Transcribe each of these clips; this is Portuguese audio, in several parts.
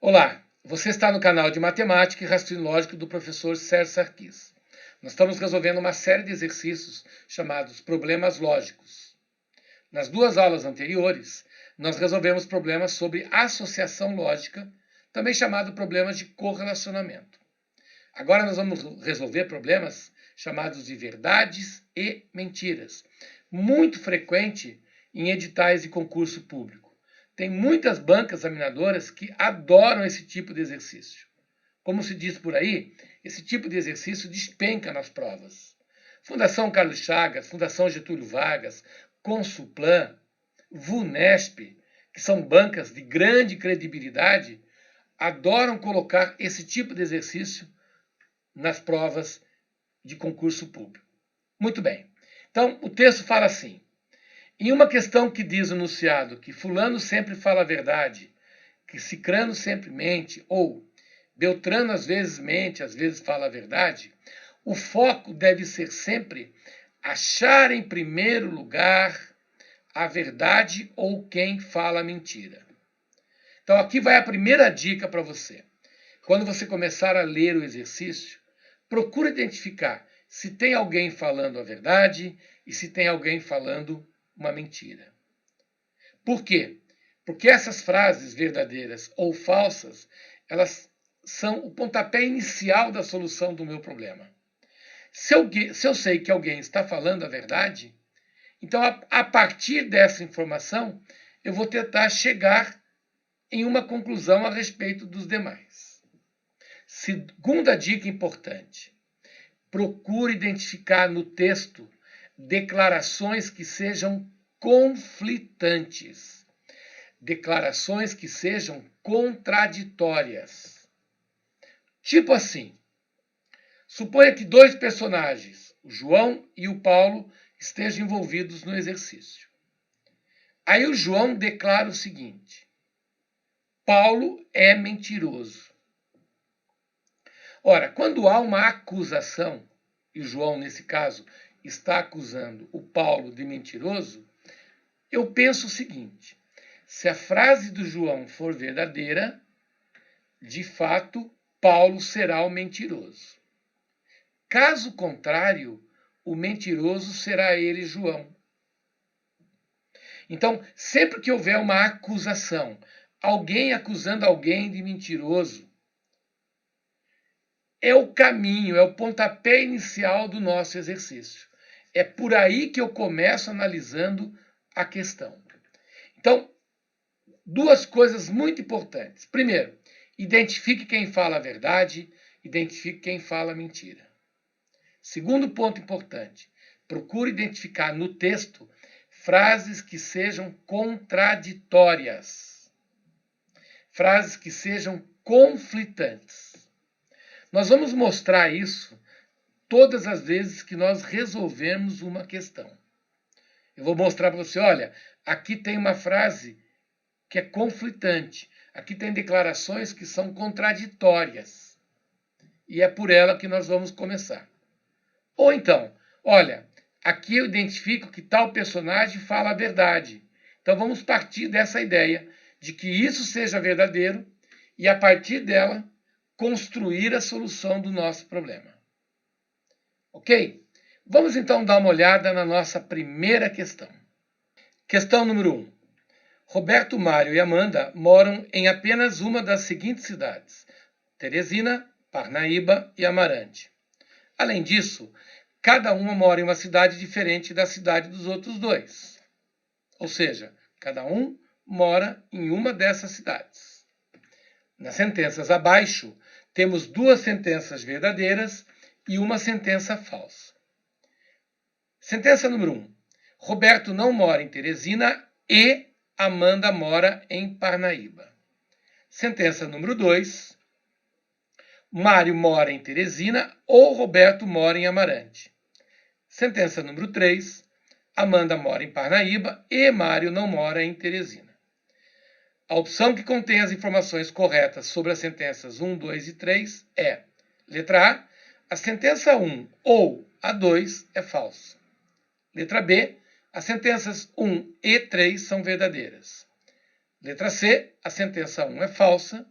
Olá, você está no canal de Matemática e Raciocínio Lógico do professor Sérgio Sarkis. Nós estamos resolvendo uma série de exercícios chamados problemas lógicos. Nas duas aulas anteriores, nós resolvemos problemas sobre associação lógica, também chamado problemas de correlacionamento. Agora nós vamos resolver problemas chamados de verdades e mentiras, muito frequente em editais de concurso público. Tem muitas bancas examinadoras que adoram esse tipo de exercício. Como se diz por aí, esse tipo de exercício despenca nas provas. Fundação Carlos Chagas, Fundação Getúlio Vargas, Consulplan, VUNESP, que são bancas de grande credibilidade, adoram colocar esse tipo de exercício nas provas de concurso público. Muito bem. Então, o texto fala assim: em uma questão que diz o enunciado que fulano sempre fala a verdade, que cicrano sempre mente, ou beltrano às vezes mente, às vezes fala a verdade, o foco deve ser sempre achar em primeiro lugar a verdade ou quem fala a mentira. Então aqui vai a primeira dica para você. Quando você começar a ler o exercício, procure identificar se tem alguém falando a verdade e se tem alguém falando uma mentira. Por quê? Porque essas frases verdadeiras ou falsas, elas são o pontapé inicial da solução do meu problema. Se eu sei que alguém está falando a verdade, então a partir dessa informação, eu vou tentar chegar em uma conclusão a respeito dos demais. Segunda dica importante: procure identificar no texto declarações que sejam conflitantes, declarações que sejam contraditórias. Tipo assim, suponha que dois personagens, o João e o Paulo, estejam envolvidos no exercício. Aí o João declara o seguinte: Paulo é mentiroso. Ora, quando há uma acusação, e o João, nesse caso, está acusando o Paulo de mentiroso, eu penso o seguinte: se a frase do João for verdadeira, de fato, Paulo será o mentiroso. Caso contrário, o mentiroso será ele, João. Então, sempre que houver uma acusação, alguém acusando alguém de mentiroso, é o caminho, é o pontapé inicial do nosso exercício. É por aí que eu começo analisando a questão. Então, duas coisas muito importantes. Primeiro, identifique quem fala a verdade, identifique quem fala a mentira. Segundo ponto importante, procure identificar no texto frases que sejam contraditórias, frases que sejam conflitantes. Nós vamos mostrar isso todas as vezes que nós resolvermos uma questão. Eu vou mostrar para você, olha, aqui tem uma frase que é conflitante, aqui tem declarações que são contraditórias. E é por ela que nós vamos começar. Ou então, olha, aqui eu identifico que tal personagem fala a verdade. Então vamos partir dessa ideia de que isso seja verdadeiro e, a partir dela, construir a solução do nosso problema. Ok? Vamos então dar uma olhada na nossa primeira questão. Questão número 1. Roberto, Mário e Amanda moram em apenas uma das seguintes cidades: Teresina, Parnaíba e Amarante. Além disso, cada uma mora em uma cidade diferente da cidade dos outros dois. Ou seja, cada um mora em uma dessas cidades. Nas sentenças abaixo, temos duas sentenças verdadeiras e uma sentença falsa. Sentença número 1. Roberto não mora em Teresina e Amanda mora em Parnaíba. Sentença número 2. Mário mora em Teresina ou Roberto mora em Amarante. Sentença número 3. Amanda mora em Parnaíba e Mário não mora em Teresina. A opção que contém as informações corretas sobre as sentenças 1, 2 e 3 é: letra A sentença 1 ou a 2 é falsa. Letra B, as sentenças 1 e 3 são verdadeiras. Letra C, a sentença 1 é falsa.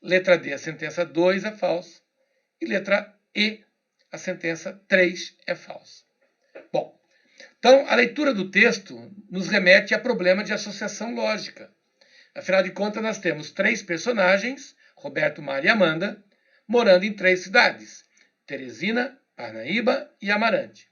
Letra D, a sentença 2 é falsa. E letra E, a sentença 3 é falsa. Bom, então a leitura do texto nos remete a problema de associação lógica. Afinal de contas, nós temos 3 personagens, Roberto, Mário e Amanda, morando em 3 cidades, Teresina, Parnaíba e Amarante.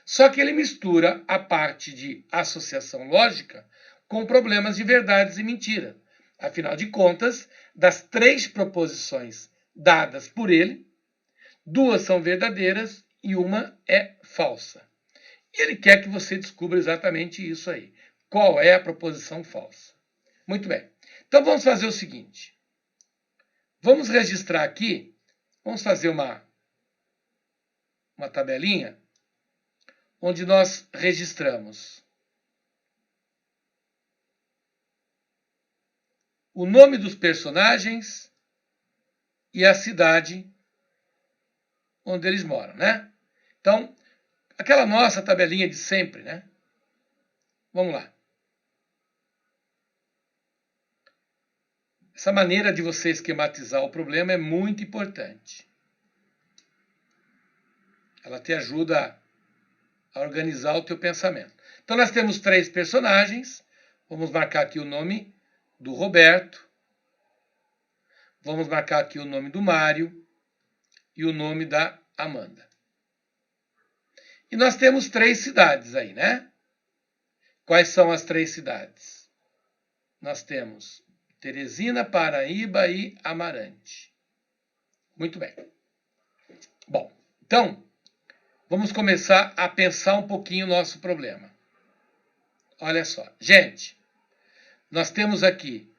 Só que ele mistura a parte de associação lógica com problemas de verdades e mentira. Afinal de contas, das 3 proposições dadas por ele, 2 são verdadeiras e uma é falsa. E ele quer que você descubra exatamente isso aí. Qual é a proposição falsa? Muito bem. Então vamos fazer o seguinte. Vamos registrar aqui, vamos fazer uma tabelinha onde nós registramos o nome dos personagens e a cidade onde eles moram, né? Então, aquela nossa tabelinha de sempre, né? Vamos lá. Essa maneira de você esquematizar o problema é muito importante. Ela te ajuda a organizar o teu pensamento. Então, nós temos 3 personagens. Vamos marcar aqui o nome do Roberto. Vamos marcar aqui o nome do Mário e o nome da Amanda. E nós temos 3 cidades aí, né? Quais são as 3 cidades? Nós temos Teresina, Paraíba e Amarante. Muito bem. Bom, então, vamos começar a pensar um pouquinho o nosso problema. Olha só. Gente, nós temos aqui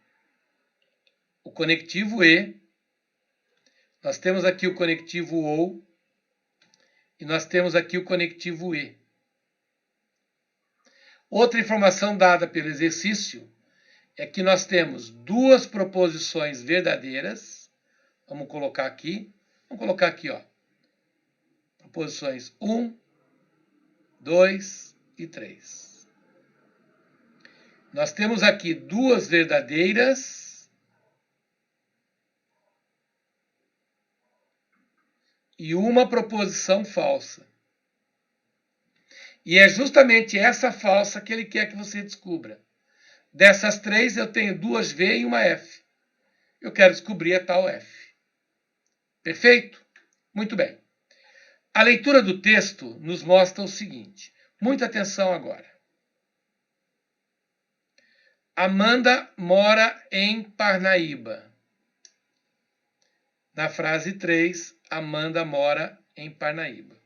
o conectivo E, nós temos aqui o conectivo OU e nós temos aqui o conectivo E. Outra informação dada pelo exercício é que nós temos 2 proposições verdadeiras. Vamos colocar aqui. Vamos colocar aqui, ó. Proposições 1, 2 e 3. Nós temos aqui 2 verdadeiras e uma proposição falsa. E é justamente essa falsa que ele quer que você descubra. Dessas 3, eu tenho 2 V e uma F. Eu quero descobrir a tal F. Perfeito? Muito bem. A leitura do texto nos mostra o seguinte. Muita atenção agora. Amanda mora em Parnaíba. Na frase 3, Amanda mora em Parnaíba.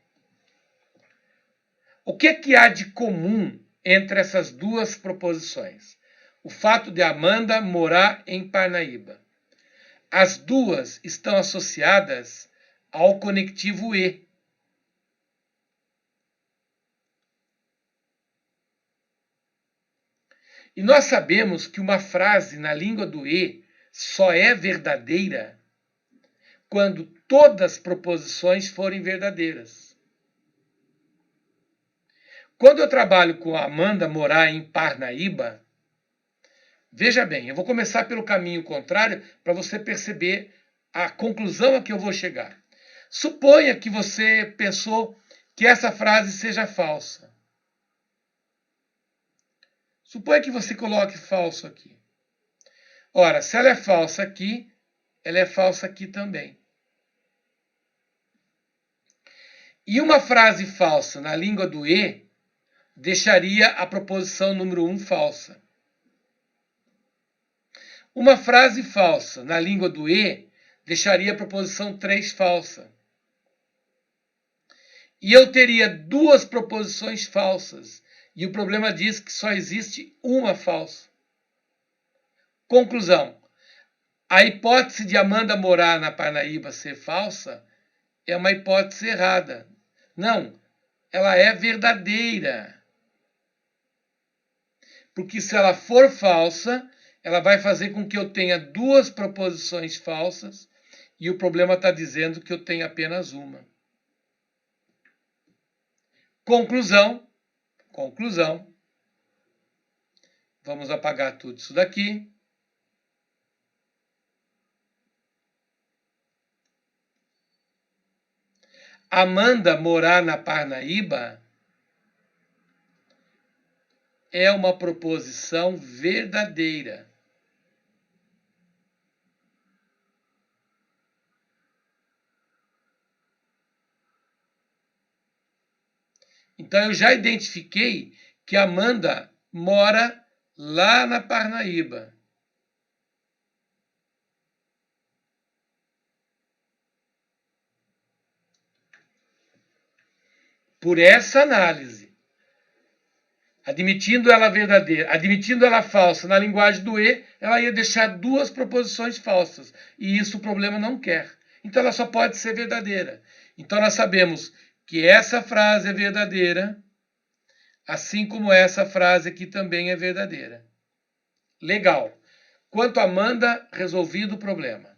O que há de comum entre essas 2 proposições? O fato de Amanda morar em Parnaíba. As 2 estão associadas ao conectivo E. E nós sabemos que uma frase na língua do E só é verdadeira quando todas as proposições forem verdadeiras. Quando eu trabalho com a Amanda morar em Parnaíba, veja bem, eu vou começar pelo caminho contrário para você perceber a conclusão a que eu vou chegar. Suponha que você pensou que essa frase seja falsa. Suponha que você coloque falso aqui. Ora, se ela é falsa aqui, ela é falsa aqui também. E uma frase falsa na língua do E deixaria a proposição número 1 falsa. Uma frase falsa na língua do E deixaria a proposição 3 falsa. E eu teria 2 proposições falsas. E o problema diz que só existe uma falsa. Conclusão. A hipótese de Amanda morar na Parnaíba ser falsa é uma hipótese errada. Não, ela é verdadeira. Porque se ela for falsa, ela vai fazer com que eu tenha 2 proposições falsas e o problema está dizendo que eu tenho apenas uma. Conclusão. Vamos apagar tudo isso daqui. Amanda morar na Parnaíba é uma proposição verdadeira. Então eu já identifiquei que Amanda mora lá na Parnaíba. Por essa análise, admitindo ela verdadeira, admitindo ela falsa na linguagem do E, ela ia deixar duas proposições falsas. E isso o problema não quer. Então ela só pode ser verdadeira. Então nós sabemos que essa frase é verdadeira, assim como essa frase aqui também é verdadeira. Legal. Quanto a Amanda, resolvido o problema.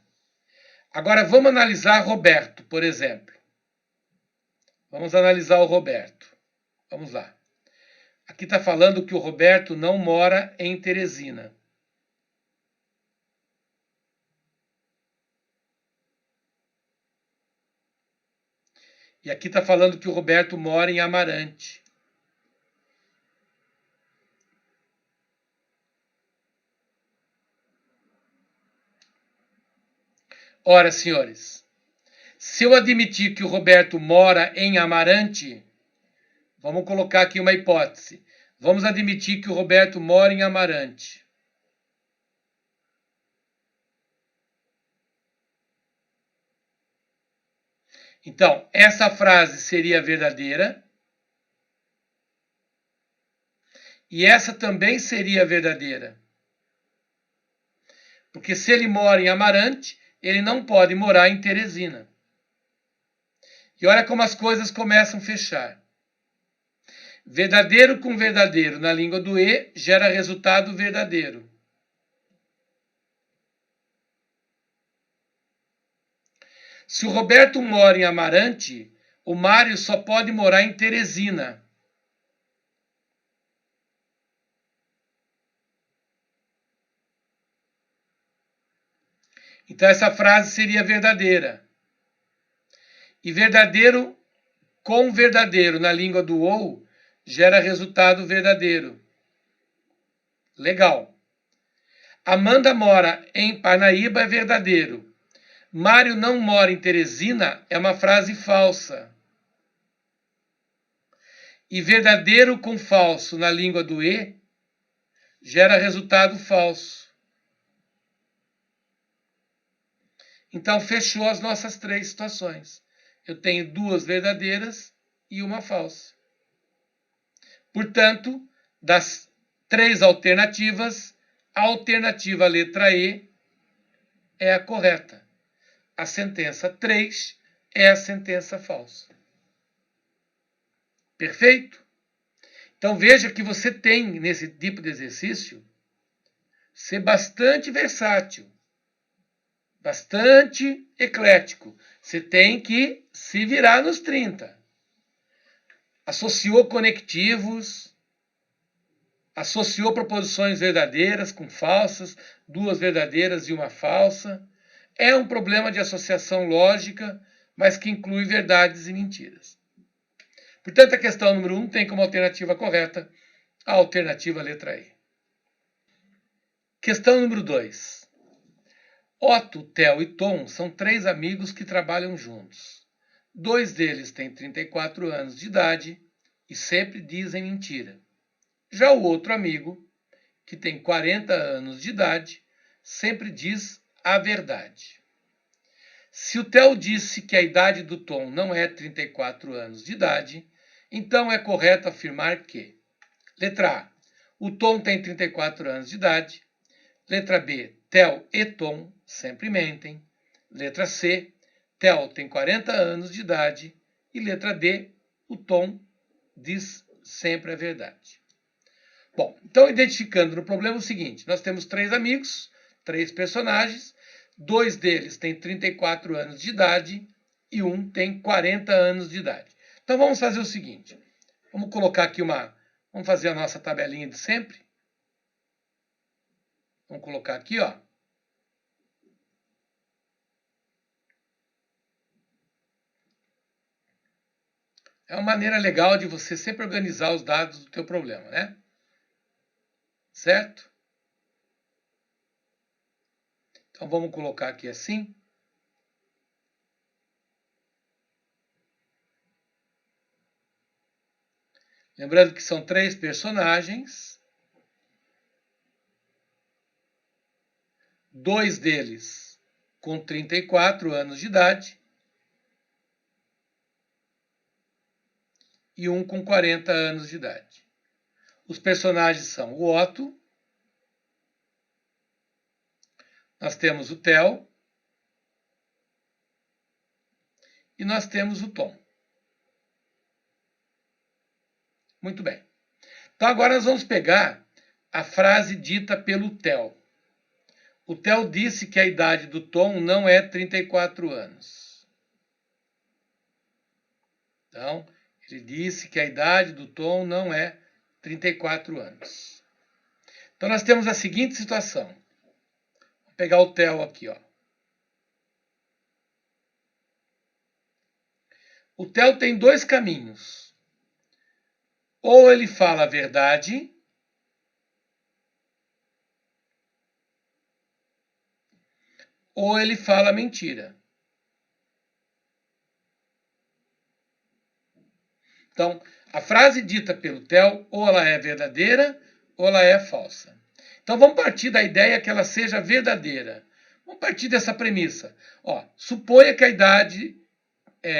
Agora vamos analisar Roberto, por exemplo. Vamos analisar o Roberto. Vamos lá. Aqui está falando que o Roberto não mora em Teresina. E aqui está falando que o Roberto mora em Amarante. Ora, senhores, se eu admitir que o Roberto mora em Amarante, vamos colocar aqui uma hipótese. Vamos admitir que o Roberto mora em Amarante. Então, essa frase seria verdadeira. E essa também seria verdadeira. Porque se ele mora em Amarante, ele não pode morar em Teresina. E olha como as coisas começam a fechar. Verdadeiro com verdadeiro na língua do E gera resultado verdadeiro. Se o Roberto mora em Amarante, o Mário só pode morar em Teresina. Então essa frase seria verdadeira. E verdadeiro com verdadeiro na língua do OU gera resultado verdadeiro. Legal. Amanda mora em Parnaíba é verdadeiro. Mário não mora em Teresina é uma frase falsa. E verdadeiro com falso na língua do E gera resultado falso. Então fechou as nossas três situações. Eu tenho duas verdadeiras e uma falsa. Portanto, das três alternativas, a alternativa letra E é a correta. A sentença 3 é a sentença falsa. Perfeito? Então veja que você tem, nesse tipo de exercício, ser bastante versátil, bastante eclético. Você tem que se virar nos 30. Associou conectivos, associou proposições verdadeiras com falsas, duas verdadeiras e uma falsa. É um problema de associação lógica, mas que inclui verdades e mentiras. Portanto, a questão número 1 tem como alternativa correta a alternativa letra E. Questão número 2. Otto, Theo e Tom são três amigos que trabalham juntos. Dois deles têm 34 anos de idade e sempre dizem mentira. Já o outro amigo, que tem 40 anos de idade, sempre diz a verdade. Se o Theo disse que a idade do Tom não é 34 anos de idade, então é correto afirmar que: letra A, o Tom tem 34 anos de idade. Letra B, Theo e Tom sempre mentem. Letra C, Theo tem 40 anos de idade. E letra D, o Tom diz sempre a verdade. Bom, então identificando no problema o seguinte: nós temos três amigos, três personagens, dois deles têm 34 anos de idade e um tem 40 anos de idade. Então vamos fazer o seguinte: vamos colocar aqui vamos fazer a nossa tabelinha de sempre. Vamos colocar aqui, ó. É uma maneira legal de você sempre organizar os dados do teu problema, né? Certo? Então vamos colocar aqui assim. Lembrando que são 3 personagens. 2 deles com 34 anos de idade. E um com 40 anos de idade. Os personagens são o Otto. Nós temos o Theo. E nós temos o Tom. Muito bem. Então agora nós vamos pegar a frase dita pelo Theo. O Theo disse que a idade do Tom não é 34 anos. Então, ele disse que a idade do Tom não é 34 anos. Então nós temos a seguinte situação. Vou pegar o Theo aqui, ó. O Theo tem 2 caminhos. Ou ele fala a verdade, ou ele fala mentira. Então, a frase dita pelo Theo, ou ela é verdadeira, ou ela é falsa. Então, vamos partir da ideia que ela seja verdadeira. Vamos partir dessa premissa. Ó, suponha que a idade,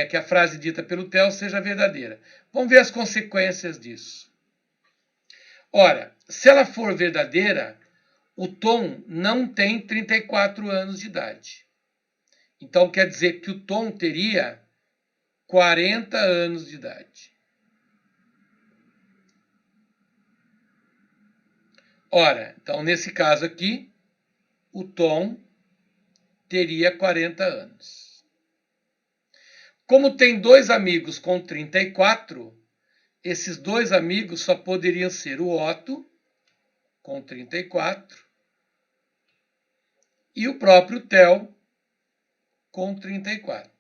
que a frase dita pelo Theo seja verdadeira. Vamos ver as consequências disso. Ora, se ela for verdadeira, o Tom não tem 34 anos de idade. Então, quer dizer que o Tom teria 40 anos de idade. Ora, então, nesse caso aqui, o Tom teria 40 anos. Como tem 2 amigos com 34, esses 2 amigos só poderiam ser o Otto, com 34, e o próprio Theo, com 34.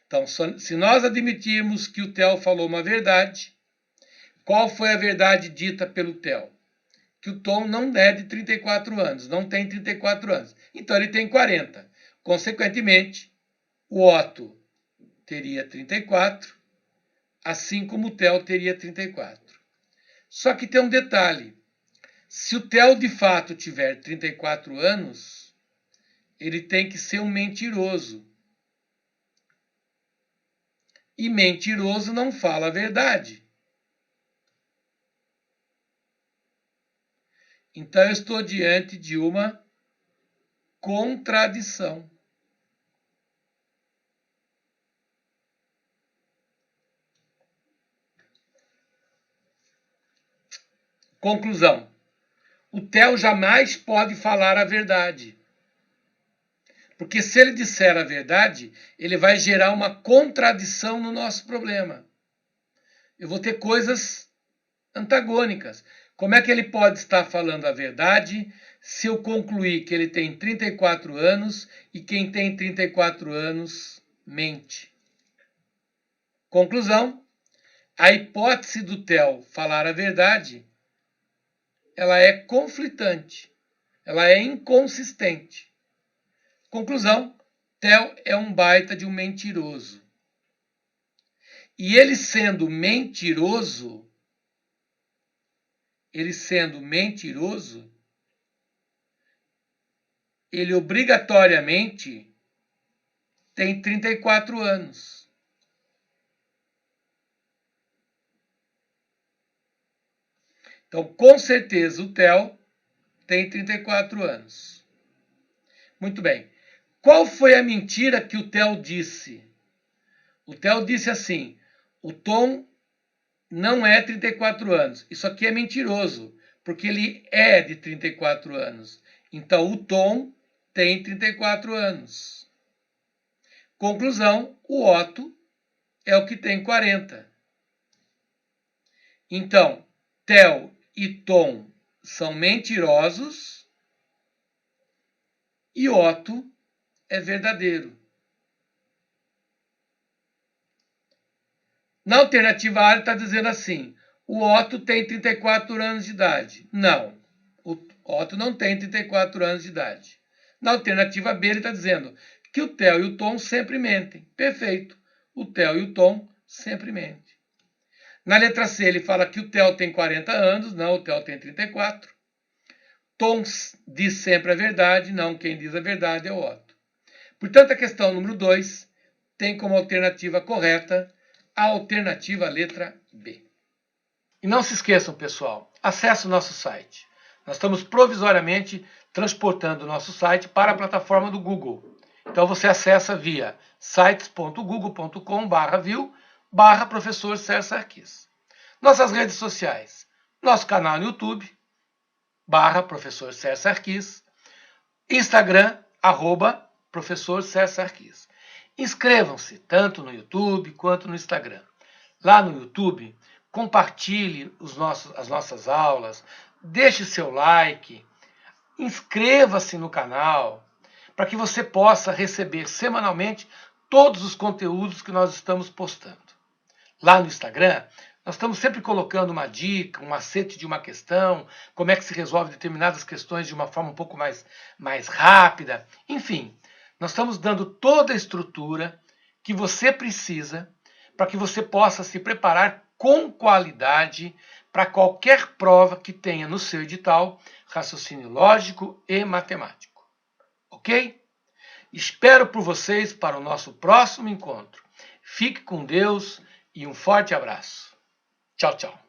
Então, se nós admitirmos que o Theo falou uma verdade, qual foi a verdade dita pelo Theo? Que o Tom não é de 34 anos, não tem 34 anos. Então, ele tem 40. Consequentemente, o Otto teria 34, assim como o Theo teria 34. Só que tem um detalhe. Se o Theo de fato tiver 34 anos, ele tem que ser um mentiroso. E mentiroso não fala a verdade. Então eu estou diante de uma contradição. Conclusão. O Theo jamais pode falar a verdade. Porque se ele disser a verdade, ele vai gerar uma contradição no nosso problema. Eu vou ter coisas antagônicas. Como é que ele pode estar falando a verdade se eu concluir que ele tem 34 anos e quem tem 34 anos mente? Conclusão: a hipótese do Theo falar a verdade, ela é conflitante, ela é inconsistente. Conclusão: Theo é um baita de um mentiroso. E ele sendo mentiroso, ele obrigatoriamente tem 34 anos. Então, com certeza, o Theo tem 34 anos. Muito bem. Qual foi a mentira que o Theo disse? O Theo disse assim: o Tom não é 34 anos. Isso aqui é mentiroso, porque ele é de 34 anos. Então, o Tom tem 34 anos. Conclusão: o Otto é o que tem 40. Então, Theo e Tom são mentirosos e Otto é verdadeiro. Na alternativa A, ele está dizendo assim, o Otto tem 34 anos de idade. Não, o Otto não tem 34 anos de idade. Na alternativa B, ele está dizendo que o Theo e o Tom sempre mentem. Perfeito, o Theo e o Tom sempre mentem. Na letra C, ele fala que o Theo tem 40 anos. Não, o Theo tem 34. Tom diz sempre a verdade. Não, quem diz a verdade é o Otto. Portanto, a questão número 2 tem como alternativa correta a alternativa letra B. E não se esqueçam, pessoal, acesse o nosso site. Nós estamos provisoriamente transportando o nosso site para a plataforma do Google. Então você acessa via sites.google.com/view/professor Sérgio Sarquis. Nossas redes sociais, nosso canal no YouTube, /professor Sérgio Sarquis, Instagram, @professor Sérgio Sarquis. Inscrevam-se tanto no YouTube quanto no Instagram. Lá no YouTube, compartilhe as nossas aulas, deixe seu like, inscreva-se no canal, para que você possa receber semanalmente todos os conteúdos que nós estamos postando. Lá no Instagram, nós estamos sempre colocando uma dica, um macete de uma questão, como é que se resolve determinadas questões de uma forma um pouco mais rápida. Enfim, nós estamos dando toda a estrutura que você precisa para que você possa se preparar com qualidade para qualquer prova que tenha no seu edital raciocínio lógico e matemático. Ok? Espero por vocês para o nosso próximo encontro. Fique com Deus e um forte abraço. Tchau, tchau.